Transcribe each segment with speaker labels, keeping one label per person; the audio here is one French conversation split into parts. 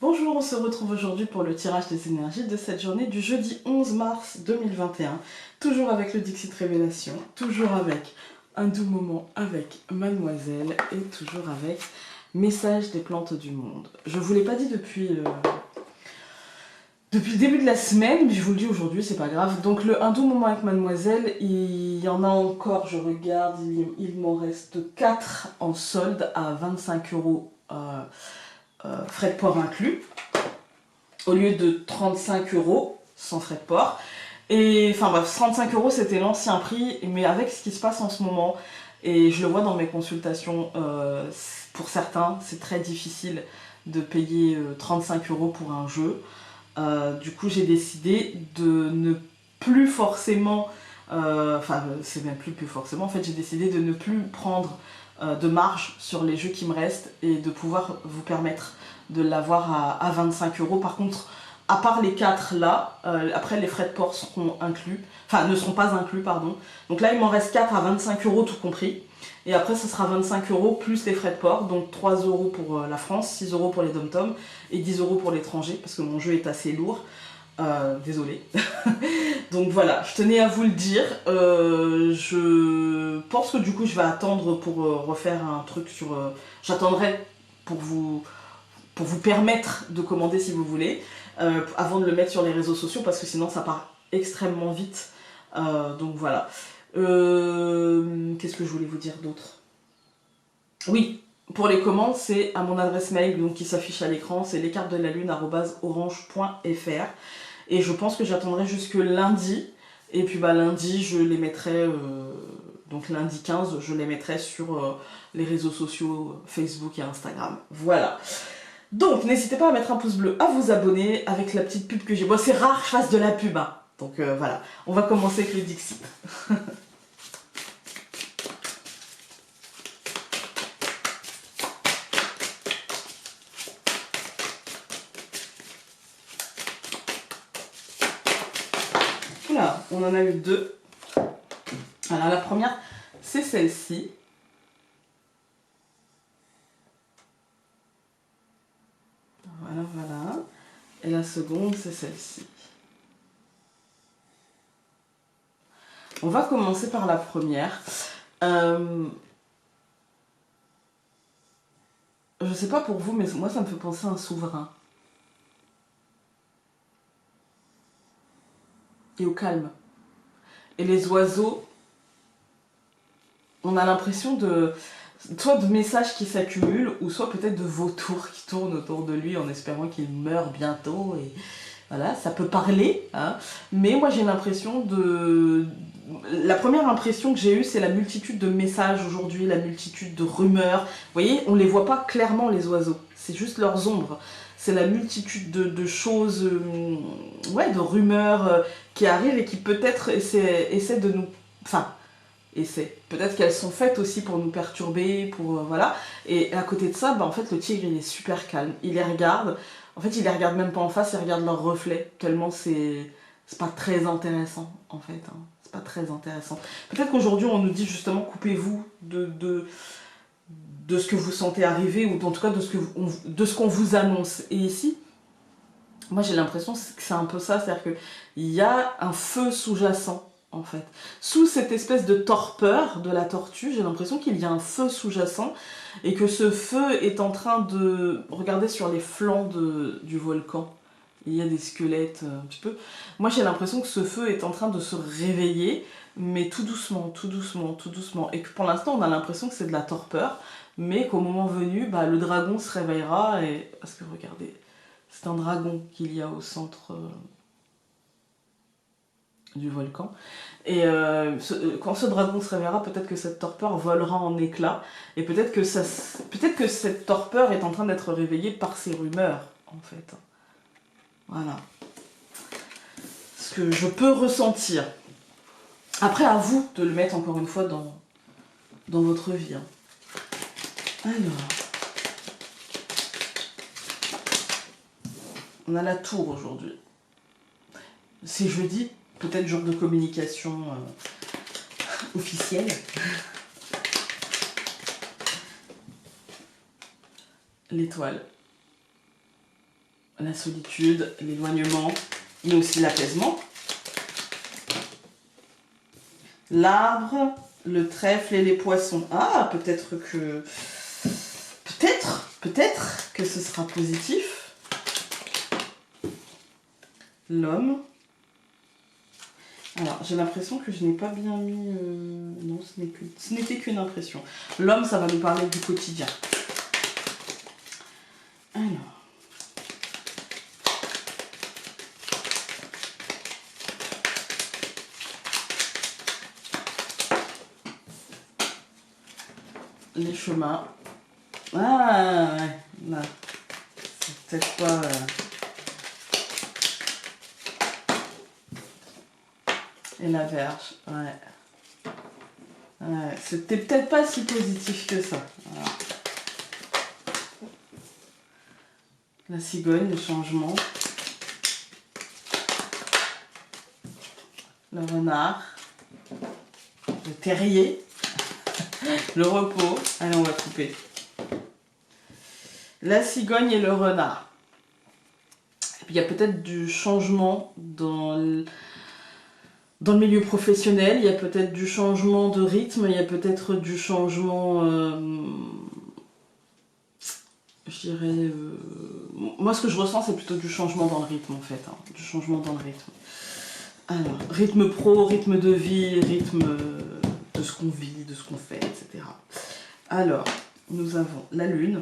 Speaker 1: Bonjour, on se retrouve aujourd'hui pour le tirage des énergies de cette journée du jeudi 11 mars 2021. Toujours avec le Dixit Révélation, toujours avec un doux moment avec Mademoiselle et toujours avec Message des plantes du monde. Je ne vous l'ai pas dit depuis le début de la semaine, mais je vous le dis aujourd'hui, c'est pas grave. Donc le un doux moment avec Mademoiselle, il y en a encore, je regarde, il m'en reste 4 en solde à 25 euros. Frais de port inclus, au lieu de 35 euros sans frais de port. Et enfin bref, 35 euros c'était l'ancien prix, mais avec ce qui se passe en ce moment, et je le vois dans mes consultations, pour certains c'est très difficile de payer 35 euros pour un jeu. Du coup j'ai décidé de ne plus forcément, c'est même plus forcément, en fait j'ai décidé de ne plus prendre de marge sur les jeux qui me restent et de pouvoir vous permettre de l'avoir à 25 euros. Par contre, à part les 4 là, après les frais de port seront inclus, enfin ne seront pas inclus, pardon. Donc là il m'en reste 4 à 25 euros tout compris. Et après ça sera 25 euros plus les frais de port, donc 3 euros pour la France, 6 euros pour les dom-toms et 10 euros pour l'étranger parce que mon jeu est assez lourd. Désolée. Donc voilà, je tenais à vous le dire. Je pense que du coup je vais attendre pour refaire un truc sur... J'attendrai pour vous permettre de commander si vous voulez, avant de le mettre sur les réseaux sociaux parce que sinon ça part extrêmement vite. Donc voilà. Qu'est-ce que je voulais vous dire d'autre? Oui, pour les commandes, c'est à mon adresse mail donc, qui s'affiche à l'écran, c'est lescartesdelalune@orange.fr. Et je pense que j'attendrai jusque lundi. Et puis lundi, je les mettrai, donc lundi 15, je les mettrai sur les réseaux sociaux Facebook et Instagram. Voilà. Donc n'hésitez pas à mettre un pouce bleu, à vous abonner avec la petite pub que j'ai. Bon, c'est rare que je fasse de la pub, hein. Donc voilà. On va commencer avec le Dixit. Oula, on en a eu 2. Alors la première, c'est celle-ci. Voilà. Et la seconde, c'est celle-ci. On va commencer par la première. Je sais pas pour vous, mais moi ça me fait penser à un souverain. Et au calme. Et les oiseaux, on a l'impression soit de messages qui s'accumulent, ou soit peut-être de vautours qui tournent autour de lui en espérant qu'il meure bientôt. Et voilà, ça peut parler, hein. Mais moi j'ai l'impression de... La première impression que j'ai eue, c'est la multitude de messages aujourd'hui, la multitude de rumeurs. Vous voyez, on les voit pas clairement les oiseaux, c'est juste leurs ombres. C'est la multitude de choses, ouais, de rumeurs qui arrivent et qui peut-être essaient de nous... Enfin, peut-être qu'elles sont faites aussi pour nous perturber, pour voilà. Et à côté de ça, en fait, le tigre il est super calme. Il les regarde. En fait, il les regarde même pas en face, il regarde leur reflet. Tellement c'est pas très intéressant en fait. Hein. C'est pas très intéressant. Peut-être qu'aujourd'hui on nous dit justement coupez-vous de ce que vous sentez arriver ou en tout cas de ce qu'on vous annonce. Et ici, moi j'ai l'impression que c'est un peu ça, c'est-à-dire qu'il y a un feu sous-jacent. En fait. Sous cette espèce de torpeur de la tortue, j'ai l'impression qu'il y a un feu sous-jacent et que ce feu est en train de... Regardez sur les flancs du volcan, il y a des squelettes un petit peu. Moi j'ai l'impression que ce feu est en train de se réveiller, mais tout doucement, tout doucement, tout doucement. Et que pour l'instant on a l'impression que c'est de la torpeur, mais qu'au moment venu, le dragon se réveillera et... Parce que regardez, c'est un dragon qu'il y a au centre... du volcan. Et quand ce dragon se réveillera, peut-être que cette torpeur volera en éclats. Et peut-être que cette torpeur est en train d'être réveillée par ces rumeurs, en fait. Voilà. Ce que je peux ressentir. Après, à vous de le mettre encore une fois dans votre vie. Hein. Alors. On a la tour aujourd'hui. C'est jeudi. Peut-être jour de communication officielle. L'étoile. la solitude, l'éloignement, mais aussi l'apaisement. L'arbre, le trèfle et les poissons. Ah, peut-être que ce sera positif. L'homme. Alors, j'ai l'impression que je n'ai pas bien mis... Non, ce n'était qu'une impression. L'homme, ça va nous parler du quotidien. Alors. Les chemins. Ah, ouais. Là. C'est peut-être pas... Et la verge, ouais. Ouais, c'était peut-être pas si positif que ça. Voilà. La cigogne, le changement. Le renard. Le terrier. Le repos. Allez, on va couper. La cigogne et le renard. Et puis il y a peut-être du changement dans le milieu professionnel, il y a peut-être du changement de rythme, il y a peut-être du changement, je dirais, moi ce que je ressens c'est plutôt du changement dans le rythme en fait, hein, du changement dans le rythme. Alors, rythme pro, rythme de vie, rythme de ce qu'on vit, de ce qu'on fait, etc. Alors, nous avons la lune,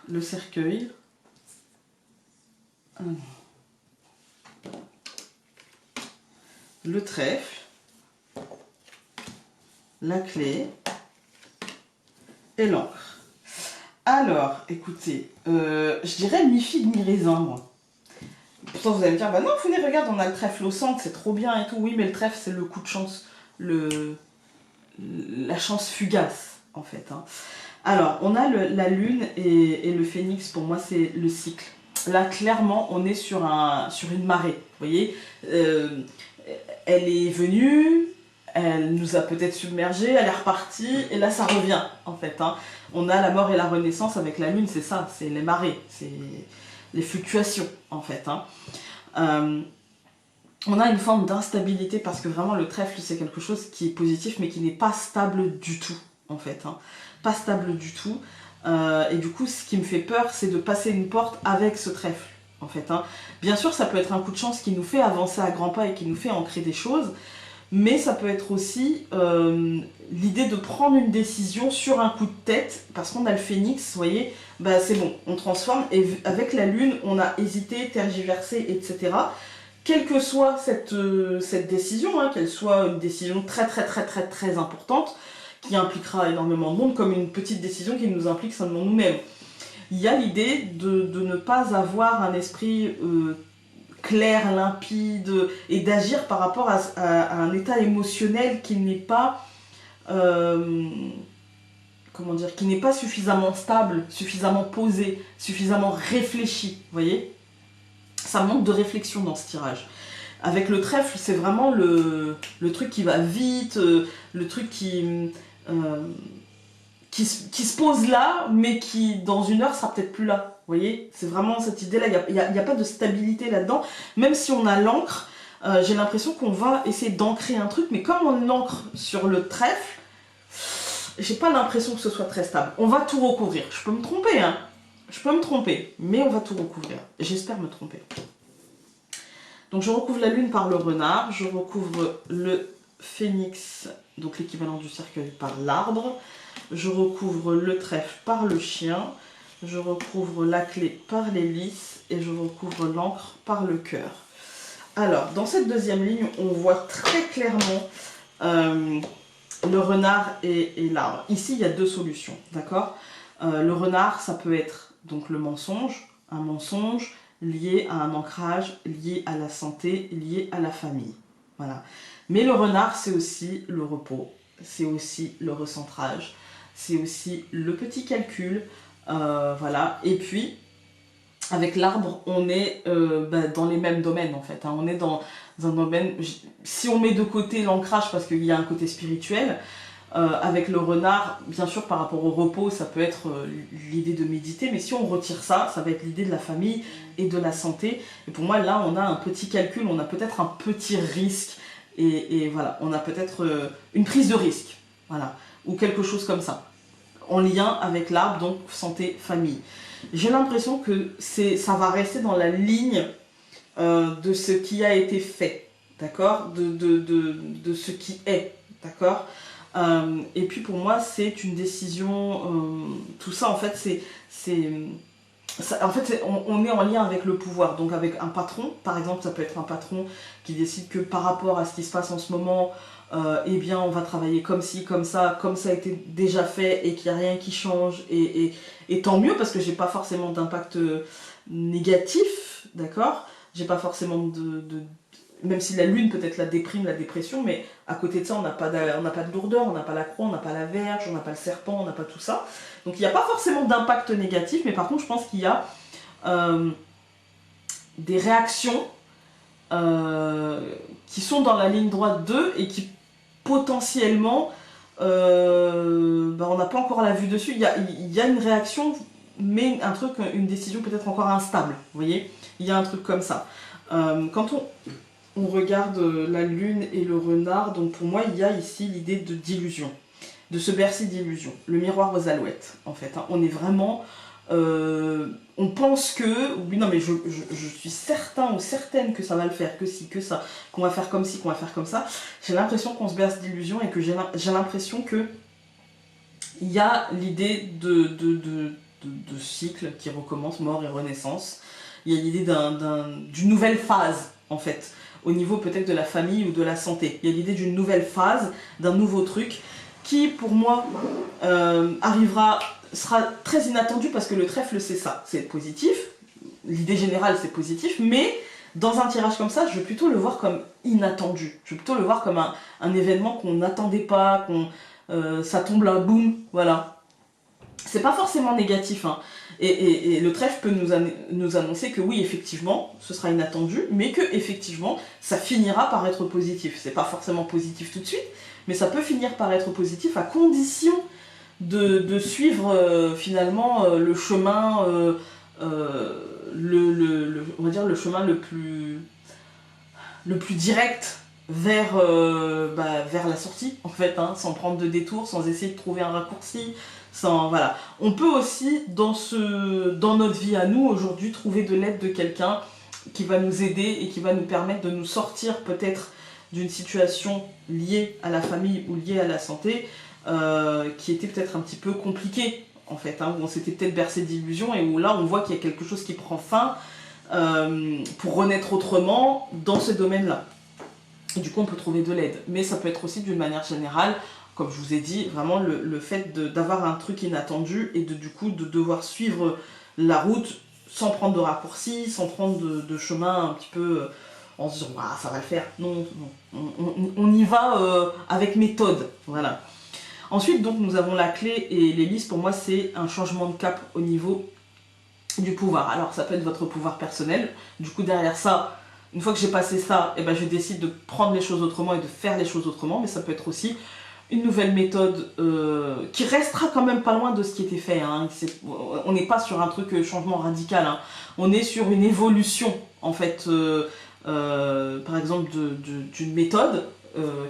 Speaker 1: le cercueil, le trèfle, la clé et l'encre. Alors, écoutez, je dirais mi-figue, mi-raisin, moi. Pourtant, vous allez me dire, bah non, venez, regarde, on a le trèfle au centre, c'est trop bien et tout. Oui, mais le trèfle, c'est le coup de chance, la chance fugace, en fait. Hein. Alors, on a la lune et le phénix, pour moi, c'est le cycle. Là, clairement, on est sur une marée, vous voyez. Elle est venue, elle nous a peut-être submergés, elle est repartie, et là, ça revient, en fait. Hein. On a la mort et la renaissance avec la lune, c'est ça, c'est les marées, c'est les fluctuations, en fait. Hein. On a une forme d'instabilité, parce que vraiment, le trèfle, c'est quelque chose qui est positif, mais qui n'est pas stable du tout, en fait. Hein. Pas stable du tout. Et du coup, ce qui me fait peur, c'est de passer une porte avec ce trèfle, en fait. Hein. Bien sûr, ça peut être un coup de chance qui nous fait avancer à grands pas et qui nous fait ancrer des choses, mais ça peut être aussi l'idée de prendre une décision sur un coup de tête, parce qu'on a le phénix, vous voyez, bah c'est bon, on transforme, et avec la lune, on a hésité, tergiversé, etc. Quelle que soit cette décision, hein, qu'elle soit une décision très importante, qui impliquera énormément de monde, comme une petite décision qui nous implique seulement nous-mêmes. Il y a l'idée de ne pas avoir un esprit clair, limpide, et d'agir par rapport à un état émotionnel qui n'est pas, comment dire, qui n'est pas suffisamment stable, suffisamment posé, suffisamment réfléchi, vous voyez ? Ça manque de réflexion dans ce tirage. Avec le trèfle, c'est vraiment le truc qui va vite, le truc qui se pose là, mais qui, dans une heure, sera peut-être plus là. Vous voyez, c'est vraiment cette idée-là. Il n'y a pas de stabilité là-dedans. Même si on a l'encre, j'ai l'impression qu'on va essayer d'ancrer un truc, mais comme on l'ancre sur le trèfle, j'ai pas l'impression que ce soit très stable. On va tout recouvrir. Je peux me tromper, hein. Je peux me tromper, mais on va tout recouvrir. J'espère me tromper. Donc je recouvre la lune par le renard, je recouvre le phénix, donc l'équivalent du cercueil, par l'arbre, je recouvre le trèfle par le chien, je recouvre la clé par les lys et je recouvre l'encre par le cœur. Alors, dans cette deuxième ligne, on voit très clairement le renard et l'arbre. Ici, il y a deux solutions, d'accord ? Le renard, ça peut être donc le mensonge, un mensonge lié à un ancrage, lié à la santé, lié à la famille. Voilà. Mais le renard, c'est aussi le repos, c'est aussi le recentrage, c'est aussi le petit calcul, voilà. Et puis, avec l'arbre, on est dans les mêmes domaines, en fait. Hein. On est dans un domaine... Si on met de côté l'ancrage, parce qu'il y a un côté spirituel, Avec le renard, bien sûr par rapport au repos, ça peut être l'idée de méditer, mais si on retire ça, ça va être l'idée de la famille et de la santé. Et pour moi, là, on a un petit calcul, on a peut-être un petit risque, et voilà, on a peut-être une prise de risque, voilà, ou quelque chose comme ça, en lien avec l'arbre, donc santé, famille. J'ai l'impression que ça va rester dans la ligne de ce qui a été fait, d'accord, de ce qui est, d'accord. Et puis pour moi, c'est une décision, tout ça en fait, on est en lien avec le pouvoir, donc avec un patron, par exemple, ça peut être un patron qui décide que par rapport à ce qui se passe en ce moment, eh bien on va travailler comme ci, comme ça a été déjà fait et qu'il n'y a rien qui change, et tant mieux parce que j'ai pas forcément d'impact négatif, d'accord, j'ai pas forcément même si la lune peut-être la déprime, la dépression, mais à côté de ça, on n'a pas de lourdeur, on n'a pas la croix, on n'a pas la verge, on n'a pas le serpent, on n'a pas tout ça. Donc il n'y a pas forcément d'impact négatif, mais par contre, je pense qu'il y a des réactions qui sont dans la ligne droite d'eux et qui potentiellement, on n'a pas encore la vue dessus. Il y a une réaction, mais une décision peut-être encore instable, vous voyez. Il y a un truc comme ça. Quand on regarde la lune et le renard, donc pour moi il y a ici l'idée d'illusion, de se bercer d'illusion, le miroir aux alouettes en fait, hein. On est vraiment, on pense que, oui non mais je suis certain ou certaine que ça va le faire, que si, que ça, qu'on va faire comme ci, qu'on va faire comme ça. J'ai l'impression qu'on se berce d'illusion et que j'ai l'impression que il y a l'idée de cycle qui recommence, mort et renaissance. Il y a l'idée d'une nouvelle phase en fait, au niveau peut-être de la famille ou de la santé. Il y a l'idée d'une nouvelle phase, d'un nouveau truc, qui pour moi sera très inattendu parce que le trèfle c'est ça, c'est positif, l'idée générale c'est positif, mais dans un tirage comme ça, je vais plutôt le voir comme inattendu, je vais plutôt le voir comme un événement qu'on n'attendait pas, ça tombe là, boum, voilà. C'est pas forcément négatif, hein. Et le trèfle peut nous annoncer que oui, effectivement, ce sera inattendu, mais que effectivement, ça finira par être positif. C'est pas forcément positif tout de suite, mais ça peut finir par être positif à condition de suivre finalement le chemin, on va dire le chemin le plus direct vers la sortie, en fait, hein, sans prendre de détour, sans essayer de trouver un raccourci. Voilà. On peut aussi, dans notre vie à nous, aujourd'hui, trouver de l'aide de quelqu'un qui va nous aider et qui va nous permettre de nous sortir peut-être d'une situation liée à la famille ou liée à la santé, qui était peut-être un petit peu compliquée, en fait, hein, où on s'était peut-être bercé d'illusions et où là, on voit qu'il y a quelque chose qui prend fin pour renaître autrement dans ce domaine-là. Et du coup, on peut trouver de l'aide. Mais ça peut être aussi d'une manière générale, comme je vous ai dit, vraiment le fait d'avoir un truc inattendu et du coup de devoir suivre la route sans prendre de raccourcis, sans prendre de chemin un petit peu en se disant ah, ça va le faire. Non, on y va avec méthode. Voilà. Ensuite, donc, nous avons la clé et l'hélice. Pour moi, c'est un changement de cap au niveau du pouvoir. Alors, ça peut être votre pouvoir personnel. Du coup, derrière ça, une fois que j'ai passé ça, je décide de prendre les choses autrement et de faire les choses autrement. Mais ça peut être aussi une nouvelle méthode qui restera quand même pas loin de ce qui était fait, hein. On n'est pas sur un truc changement radical, hein. On est sur une évolution en fait, par exemple d'une méthode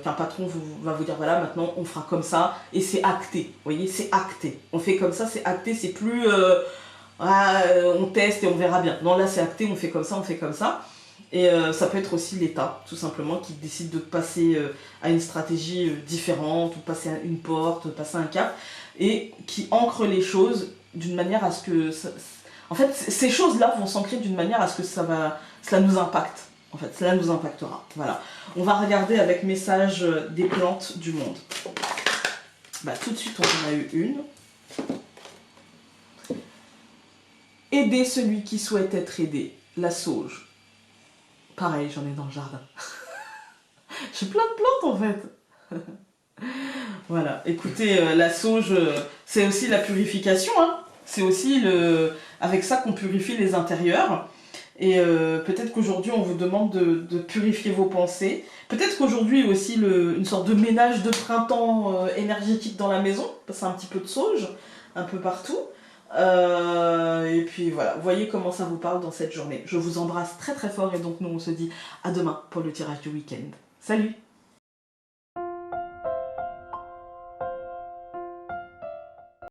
Speaker 1: qu'un patron va vous dire voilà maintenant on fera comme ça et c'est acté, vous voyez, c'est acté, on fait comme ça, c'est acté, c'est plus on teste et on verra bien, non là c'est acté, on fait comme ça, on fait comme ça. Et ça peut être aussi l'État, tout simplement, qui décide de passer à une stratégie différente, ou passer à une porte, passer un cap, et qui ancre les choses d'une manière à ce que... En fait, ces choses-là vont s'ancrer d'une manière à ce que cela nous impacte. En fait, cela nous impactera. Voilà. On va regarder avec message des plantes du monde. Tout de suite, on en a eu une. Aider celui qui souhaite être aidé. La sauge. Pareil, j'en ai dans le jardin. J'ai plein de plantes en fait. Voilà, écoutez, la sauge, c'est aussi la purification, hein. C'est aussi avec ça qu'on purifie les intérieurs. Et peut-être qu'aujourd'hui, on vous demande de purifier vos pensées. Peut-être qu'aujourd'hui aussi, une sorte de ménage de printemps énergétique dans la maison. Passer un petit peu de sauge, un peu partout. Et puis voilà, voyez comment ça vous parle dans cette journée. Je vous embrasse très très fort et donc nous on se dit à demain pour le tirage du week-end. Salut!